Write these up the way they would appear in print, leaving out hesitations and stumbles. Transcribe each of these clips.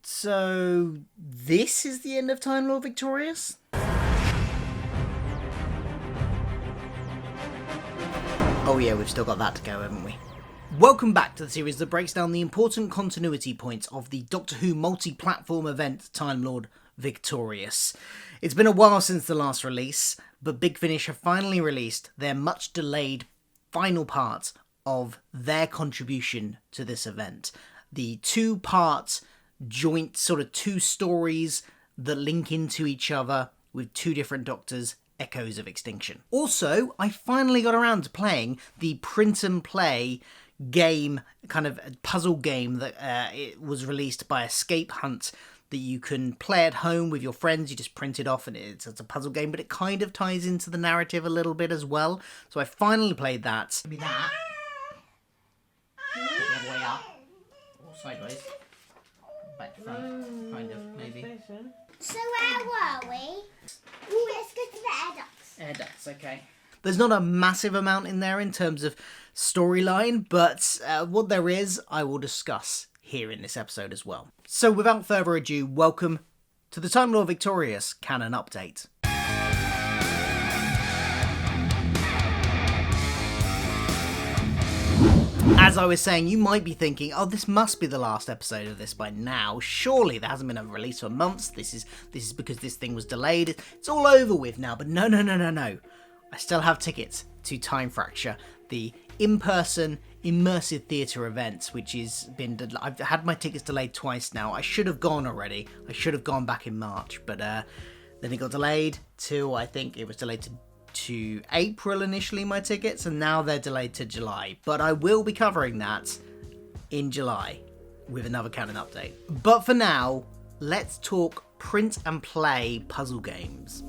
So, this is the end of Time Lord Victorious? Oh yeah, we've still got that to go, haven't we? Welcome back to the series that breaks down the important continuity points of the Doctor Who multi-platform event Time Lord Victorious. It's been a while since the last release, but Big Finish have finally released their much delayed final part of their contribution to this event. The two-part joint sort of two stories that link into each other with two different Doctors, Echoes of Extinction. Also, I finally got around to playing the print and play game, kind of puzzle game that it was released by Escape Hunt that you can play at home with your friends. You just print it off and it's a puzzle game, but it kind of ties into the narrative a little bit as well. So I finally played that. Give me that. The other way up. Or sideways. Back to front, kind of, maybe. So where were we? Ooh, let's go to the air ducts. Air ducts, okay. There's not a massive amount in there in terms of storyline, but what there is, I will discuss here in this episode as well. So without further ado, welcome to the Time Lord Victorious Canon Update. As I was saying, you might be thinking, oh, this must be the last episode of this by now. Surely there hasn't been a release for months. This is because this thing was delayed. It's all over with now, but no. I still have tickets to Time Fracture, the in-person immersive theatre event, which has been... I've had my tickets delayed twice now. I should have gone already. I should have gone back in March, but then it got delayed to, I think it was delayed to April initially, my tickets, and now they're delayed to July. But I will be covering that in July with another Canon update. But for now, let's talk print and play puzzle games.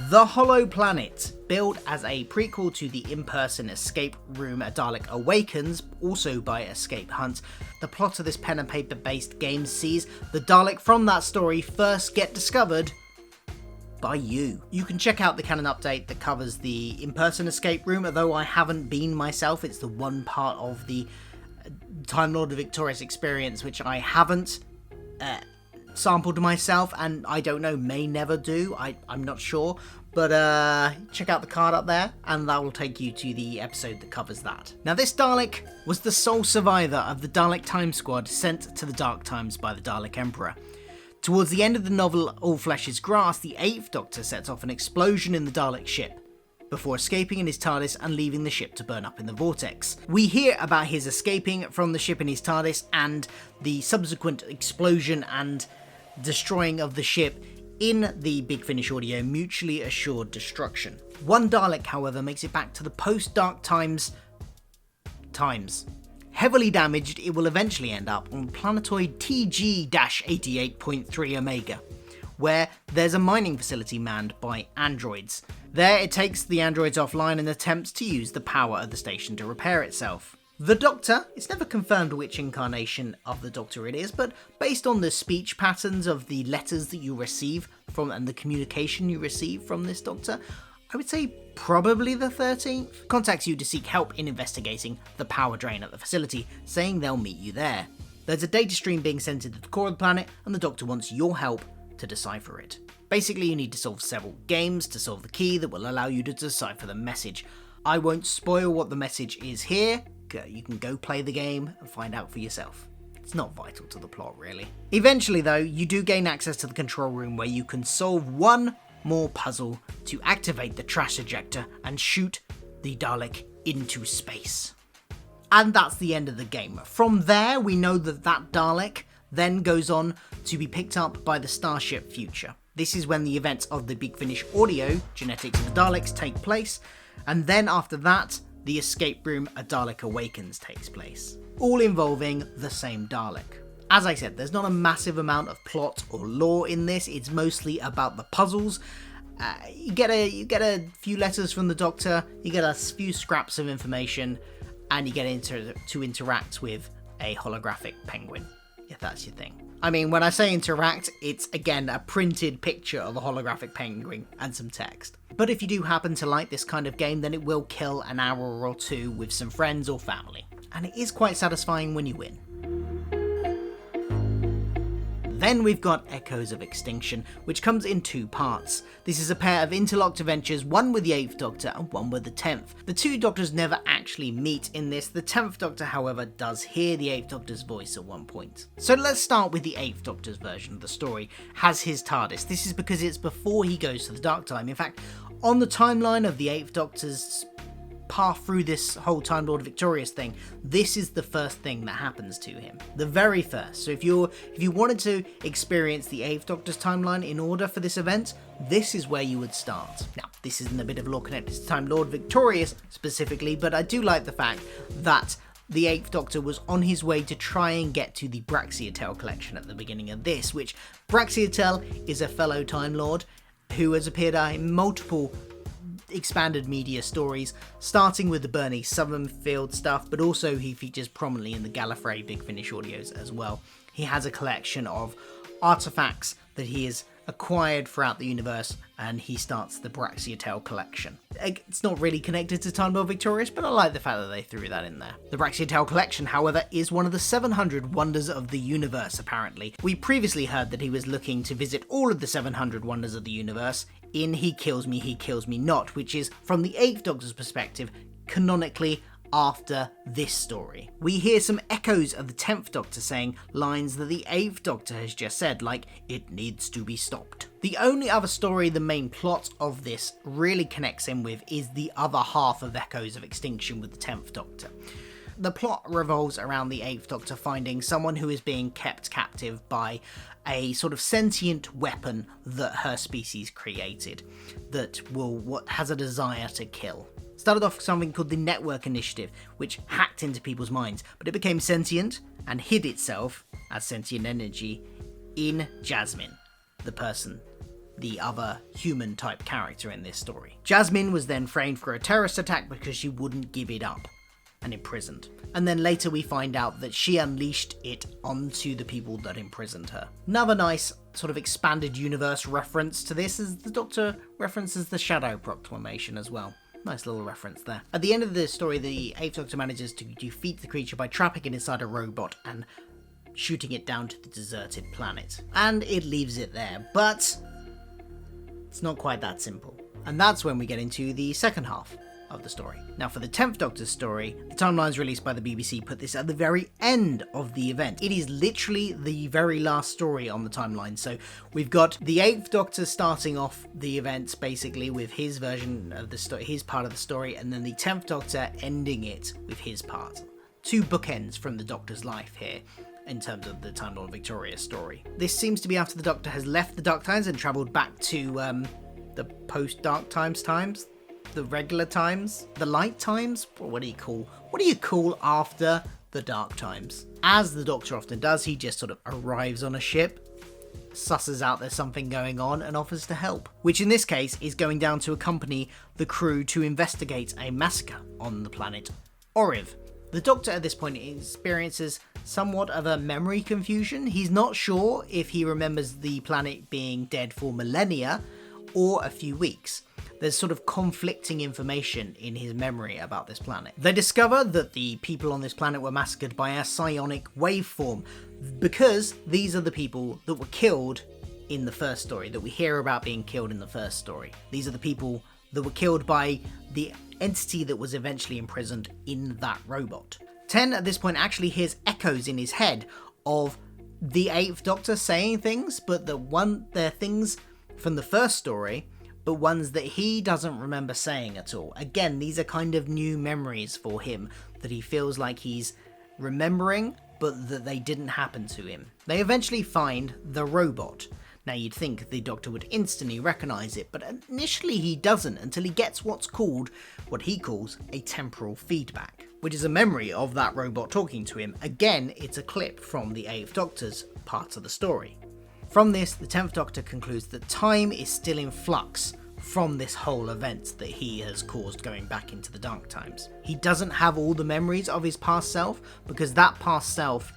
The Hollow Planet, billed as a prequel to the in-person escape room A Dalek Awakens, also by Escape Hunt. The plot of this pen and paper based game sees the Dalek from that story first get discovered by you. You can check out the Canon update that covers the in-person escape room, although I haven't been myself. It's the one part of the Time Lord Victorious experience which I haven't sampled myself, and I don't know, may never do. I'm not sure. But check out the card up there, and that will take you to the episode that covers that. Now, this Dalek was the sole survivor of the Dalek Time Squad sent to the Dark Times by the Dalek Emperor. Towards the end of the novel All Flesh is Grass, the 8th Doctor sets off an explosion in the Dalek ship, before escaping in his TARDIS and leaving the ship to burn up in the vortex. We hear about his escaping from the ship in his TARDIS and the subsequent explosion and destroying of the ship in the Big Finish audio Mutually Assured Destruction. One Dalek, however, makes it back to the post-Dark times. Heavily damaged, it will eventually end up on planetoid TG-88.3 Omega, where there's a mining facility manned by androids. There it takes the androids offline and attempts to use the power of the station to repair itself. The Doctor, it's never confirmed which incarnation of the Doctor it is, but based on the speech patterns of the letters that you receive from and the communication you receive from this Doctor, I would say probably the 13th, contacts you to seek help in investigating the power drain at the facility, saying they'll meet you there. There's a data stream being sent into the core of the planet, and the Doctor wants your help to decipher it. Basically, you need to solve several games to solve the key that will allow you to decipher the message. I won't spoil what the message is here. You can go play the game and find out for yourself. It's not vital to the plot, really. Eventually, though, you do gain access to the control room where you can solve one more puzzle to activate the trash ejector and shoot the Dalek into space. And that's the end of the game. From there, we know that Dalek then goes on to be picked up by the Starship Future. This is when the events of the Big Finish audio, Genetics of the Daleks, take place, and then after that, the escape room A Dalek Awakens takes place, all involving the same Dalek. As I said, there's not a massive amount of plot or lore in this. It's mostly about the puzzles. You get a few letters from the Doctor, you get a few scraps of information, and you get to interact with a holographic penguin, if that's your thing. I mean, when I say interact, it's again a printed picture of a holographic penguin and some text. But if you do happen to like this kind of game, then it will kill an hour or two with some friends or family. And it is quite satisfying when you win. Then we've got Echoes of Extinction, which comes in 2 parts. This is a pair of interlocked adventures, one with the 8th Doctor and one with the 10th. The 2 Doctors never actually meet in this. The 10th Doctor, however, does hear the 8th Doctor's voice at one point. So let's start with the 8th Doctor's version of the story, has his TARDIS. This is because it's before he goes to the Dark Time. In fact, on the timeline of the 8th Doctor's path through this whole Time Lord Victorious thing, this is the first thing that happens to him. The very first. So if you wanted to experience the 8th Doctor's timeline in order for this event, this is where you would start. Now, this isn't a bit of lore connected to Time Lord Victorious specifically, but I do like the fact that the 8th Doctor was on his way to try and get to the Braxiatel collection at the beginning of this, which Braxiatel is a fellow Time Lord who has appeared in multiple expanded media stories, starting with the Bernie Summerfield stuff, but also he features prominently in the Gallifrey Big Finish audios as well. He has a collection of artifacts that he has acquired throughout the universe, and he starts the Braxiatel collection. It's not really connected to Time Lord Victorious, but I like the fact that they threw that in there. The Braxiatel collection, however, is one of the 700 wonders of the universe, apparently. We previously heard that he was looking to visit all of the 700 wonders of the universe in He Kills Me Not, which is, from the 8th Doctor's perspective, canonically after this story. We hear some echoes of the 10th Doctor saying lines that the 8th Doctor has just said, like, "It needs to be stopped." The only other story the main plot of this really connects in with is the other half of Echoes of Extinction with the 10th Doctor. The plot revolves around the 8th Doctor finding someone who is being kept captive by a sort of sentient weapon that her species created that has a desire to kill. Started off something called the Network Initiative, which hacked into people's minds, but it became sentient and hid itself as sentient energy in Jasmine, the person, the other human type character in this story. Jasmine was then framed for a terrorist attack because she wouldn't give it up and imprisoned. And then later we find out that she unleashed it onto the people that imprisoned her. Another nice sort of expanded universe reference to this is the Doctor references the Shadow Proclamation as well. Nice little reference there. At the end of the story, the 8th Doctor manages to defeat the creature by trapping it inside a robot and shooting it down to the deserted planet. And it leaves it there, but it's not quite that simple. And that's when we get into the second half of the story. Now, for the 10th Doctor's story, the timelines released by the BBC put this at the very end of the event. It is literally the very last story on the timeline. So we've got the 8th Doctor starting off the events basically with his version of the story, his part of the story, and then the 10th Doctor ending it with his part. 2 bookends from the Doctor's life here in terms of the Time Lord Victorious story. This seems to be after the Doctor has left the Dark Times and travelled back to the post-Dark Times, the regular times, the light times. What do you call after the Dark Times? As the Doctor often does, he just sort of arrives on a ship, susses out there's something going on, and offers to help, which in this case is going down to accompany the crew to investigate a massacre on the planet Oriv. The Doctor at this point experiences somewhat of a memory confusion. He's not sure if he remembers the planet being dead for millennia or a few weeks. There's sort of conflicting information in his memory about this planet. They discover that the people on this planet were massacred by a psionic waveform, because these are the people that were killed in the first story, that we hear about being killed in the first story. These are the people that were killed by the entity that was eventually imprisoned in that robot. 10 at this point actually hears echoes in his head of the 8th Doctor saying things, but they're things from the first story, but ones that he doesn't remember saying at all. Again, these are kind of new memories for him that he feels like he's remembering, but that they didn't happen to him. They eventually find the robot. Now, you'd think the Doctor would instantly recognise it, but initially he doesn't until he gets what he calls a temporal feedback, which is a memory of that robot talking to him. Again, it's a clip from the 8th Doctor's part of the story. From this, the 10th Doctor concludes that time is still in flux from this whole event that he has caused going back into the Dark Times. He doesn't have all the memories of his past self, because that past self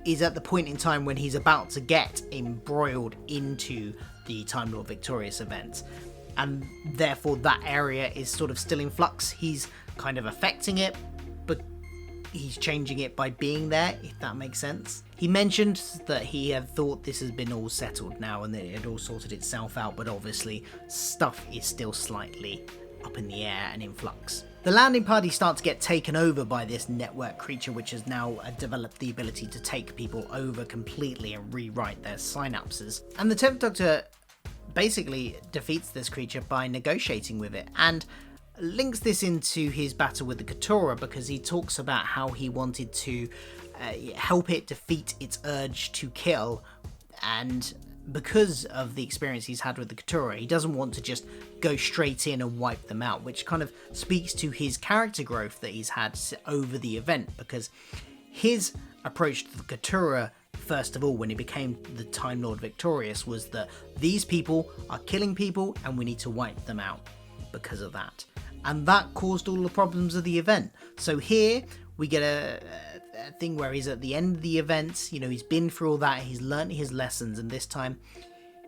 is at the point in time when he's about to get embroiled into the Time Lord Victorious event. And therefore that area is sort of still in flux. He's kind of affecting it, but he's changing it by being there, if that makes sense. He mentioned that he had thought this has been all settled now and that it had all sorted itself out, but obviously stuff is still slightly up in the air and in flux. The landing party start to get taken over by this network creature, which has now developed the ability to take people over completely and rewrite their synapses. And the 10th Doctor basically defeats this creature by negotiating with it, and links this into his battle with the Keturah, because he talks about how he wanted to help it defeat its urge to kill, and because of the experience he's had with the Keturah, he doesn't want to just go straight in and wipe them out, which kind of speaks to his character growth that he's had over the event, because his approach to the Keturah, first of all, when he became the Time Lord Victorious, was that these people are killing people and we need to wipe them out because of that. And that caused all the problems of the event. So here we get a thing where he's at the end of the event, you know, he's been through all that, he's learnt his lessons, and this time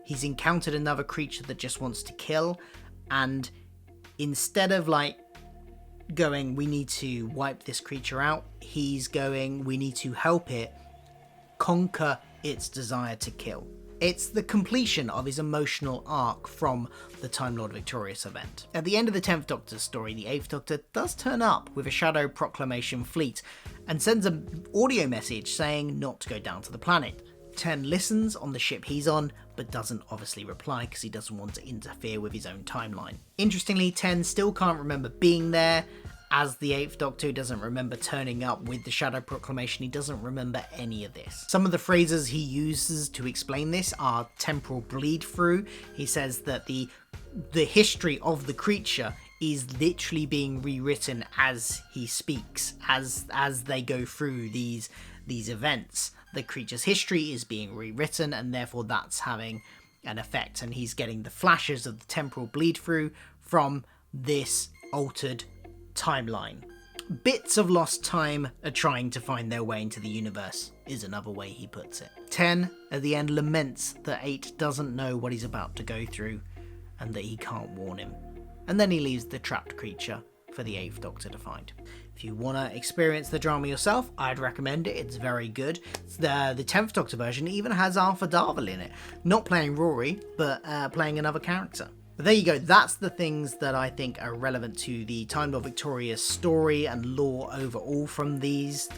he's encountered another creature that just wants to kill, and instead of like going, we need to wipe this creature out, he's going, we need to help it conquer its desire to kill. It's the completion of his emotional arc from the Time Lord Victorious event. At the end of the 10th Doctor's story, the 8th Doctor does turn up with a Shadow Proclamation fleet and sends an audio message saying not to go down to the planet. 10 listens on the ship he's on, but doesn't obviously reply because he doesn't want to interfere with his own timeline. Interestingly, 10 still can't remember being there. As the 8th Doctor, doesn't remember turning up with the Shadow Proclamation, he doesn't remember any of this. Some of the phrases he uses to explain this are temporal bleed through. He says that the history of the creature is literally being rewritten as he speaks, as they go through these events. The creature's history is being rewritten, and therefore that's having an effect, and he's getting the flashes of the temporal bleed through from this altered timeline. Bits of lost time are trying to find their way into the universe, is another way he puts it. 10 at the end laments that 8 doesn't know what he's about to go through and that he can't warn him. And then he leaves the trapped creature for the 8th Doctor to find. If you want to experience the drama yourself, I'd recommend it. It's very good. The 10th Doctor version even has Arthur Darvill in it. Not playing Rory, but playing another character. But there you go, that's the things that I think are relevant to the Time Lord Victorious story and lore overall from this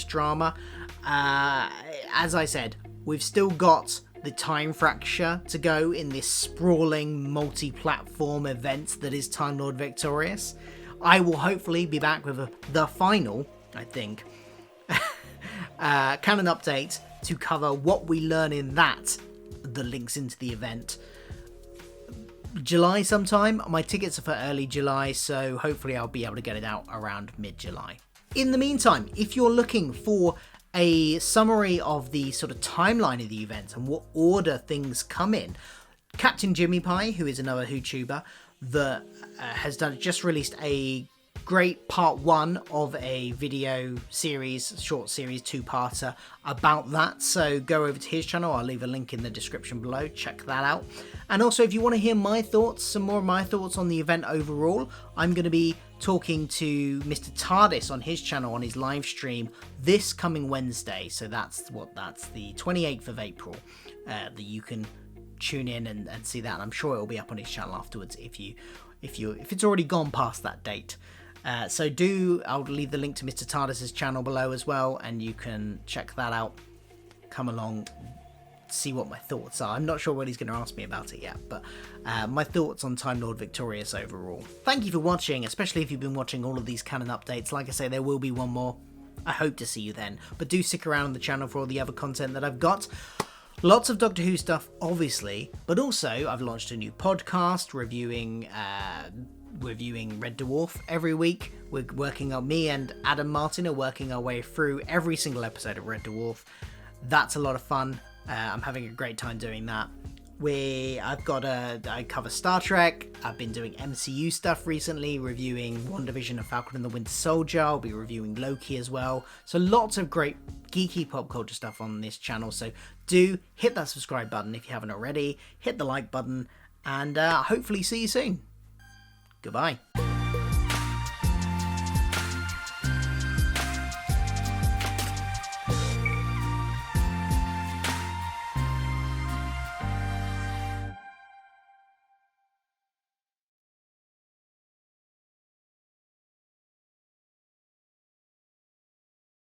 drama. As I said, we've still got the time fracture to go in this sprawling multi-platform event that is Time Lord Victorious. I will hopefully be back with the final, I think, canon update to cover what we learn in that links into the event. July sometime. My tickets are for early July, so hopefully I'll be able to get it out around mid-July. In the meantime, if you're looking for a summary of the sort of timeline of the event and what order things come in, Captain Jimmy Pie, who is another YouTuber that has just released a great part 1 of a video series, short series 2-parter about that, so go over to his channel. I'll leave a link in the description below, check that out. And also, if you want to hear my thoughts, some more of my thoughts on the event overall, I'm going to be talking to Mr. TARDIS on his channel on his live stream this coming Wednesday, so that's the 28th of April, that you can tune in and see that. And I'm sure it'll be up on his channel afterwards if it's already gone past that date. I'll leave the link to Mr. TARDIS's channel below as well, and you can check that out. Come along, see what my thoughts are. I'm not sure what he's going to ask me about it yet, but my thoughts on Time Lord Victorious overall. Thank you for watching, especially if you've been watching all of these canon updates. Like I say, there will be one more. I hope to see you then, but do stick around on the channel for all the other content that I've got. Lots of Doctor Who stuff, obviously, but also I've launched a new podcast reviewing Red Dwarf every week. Me and Adam Martin are working our way through every single episode of Red Dwarf. That's a lot of fun. I'm having a great time doing that. I cover Star Trek. I've been doing MCU stuff recently, reviewing WandaVision and Falcon and the Winter Soldier. I'll be reviewing Loki as well. So lots of great geeky pop culture stuff on this channel. So do hit that subscribe button if you haven't already. Hit the like button, and hopefully see you soon. Goodbye.